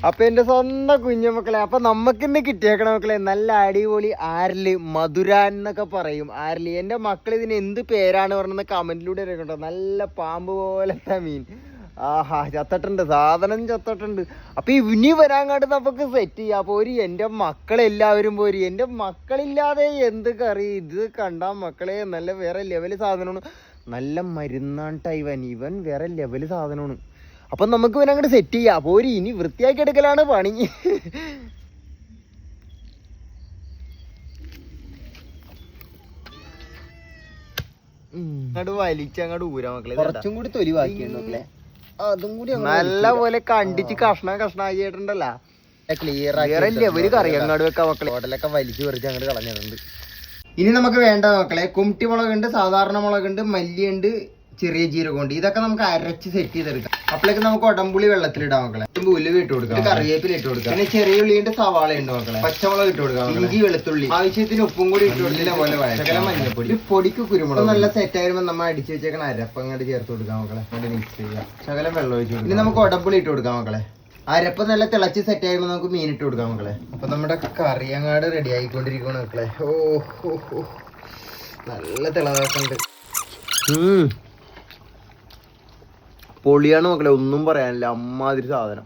അപ്പൊ എന്റെ സ്വന്തം കുഞ്ഞുമക്കളെ, അപ്പൊ നമുക്കിന്ന് കിട്ടിയേക്കണ മക്കളെ നല്ല അടിപൊളി ആരല് മധുരാൻ എന്നൊക്കെ പറയും. ആരല് എന്റെ മക്കൾ ഇതിന് എന്ത് പേരാണ് പറഞ്ഞത് കമന്റിലൂടെ കേട്ടോ. നല്ല പാമ്പ് പോലത്തെ മീൻ. ആഹാ, ചത്തിട്ടുണ്ട്, സാധനം ചത്തിട്ടുണ്ട്. അപ്പൊ ഇനി വരാങ്ങാണ്ട് നമുക്ക് സെറ്റ് ചെയ്യാം. പോരി എന്റെ മക്കളെല്ലാവരും പോരി. എന്റെ മക്കളില്ലാതെ എന്ത് കറി. ഇത് കണ്ടാ മക്കളെ നല്ല വേറെ ലെവല് സാധനമാണ്. നല്ല മരുന്നാണ് ഇവൻ വേറെ ലെവല് സാധനമാണ്. അപ്പൊ നമുക്ക് ഇവനെ അങ്ങോട്ട് സെറ്റ് ചെയ്യാം. പോരി ഇനി വൃത്തിയാക്കി എടുക്കലാണ് പണി. അങ്ങോട്ട് വലിച്ചങ്ങോട്ട് ഊരാ മക്കളെ. കുറച്ചും കൂടി തൊലി ബാക്കിയുണ്ടല്ലേ, അതും കൂടി നല്ല പോലെ കണ്ടിച്ച് കഷ്ണാക്കിയിട്ടുണ്ടല്ലോ. ക്ലിയർ ലെവല് കറി അങ്ങോട്ട് വെക്കാം മക്കളെ. ഹോട്ടലൊക്കെ വലിച്ചു പറിച്ച് അങ്ങോട്ട് കളഞ്ഞിട്ടുണ്ട്. ഇനി നമുക്ക് വേണ്ട മക്കളെ കുമിട്ടി മുളകുണ്ട്, സാധാരണ മുളകുണ്ട്, മല്ലിയുണ്ട്, ചെറിയ ജീരകമുണ്ട്. ഇതൊക്കെ നമുക്ക് അരച്ച് സെറ്റ് ചെയ്തെടുക്കാം. അപ്പോഴേക്ക് നമുക്ക് ഉടമ്പുളി വെള്ളത്തിലിടാം മക്കളെ. ഉലുവ ഇട്ട് കൊടുക്കാം, കറിവേപ്പില ഇട്ട് കൊടുക്കാം, പിന്നെ ചെറിയ ഉള്ളിയുണ്ട്, സവാള ഉണ്ട് മക്കളെ, പച്ചമുളക് ഇട്ട് കൊടുക്കാം, ഇഞ്ചി വെളുത്തുള്ളി, ആവശ്യത്തിന് ഉപ്പും കൂടി ഇട്ട് കൊടുക്കില്ല പോലെ ശകലം മഞ്ഞപ്പൊടി, പൊടിക്ക് കുരുമുളക്. നല്ല സെറ്റ് ആയിരുമ്പോൾ നമ്മൾ അടിച്ചു വെച്ചേക്കണ അരപ്പ് അങ്ങോട്ട് ചേർത്ത് കൊടുക്കാം മക്കളെ. അങ്ങോട്ട് മിക്സ് ചെയ്യാം. ശകലം വെള്ളം ഒഴിച്ചു കൊടുക്കാം. ഇനി നമുക്ക് ഉടമ്പുളി ഇട്ട് കൊടുക്കാം മക്കളെ. അരപ്പ് നല്ല തിളച്ച് സെറ്റ് ആകുമ്പോൾ നമുക്ക് മീൻ ഇട്ട് കൊടുക്കാം മക്കളെ. അപ്പൊ നമ്മുടെ കറി അങ്ങാട് റെഡി ആയിക്കൊണ്ടിരിക്കണം മക്കളെ. ഓ നല്ല തിളക്കുണ്ട്. പൊളിയാണ് മക്കളെ, ഒന്നും പറയാനില്ല. അമ്മാതിരി സാധനം.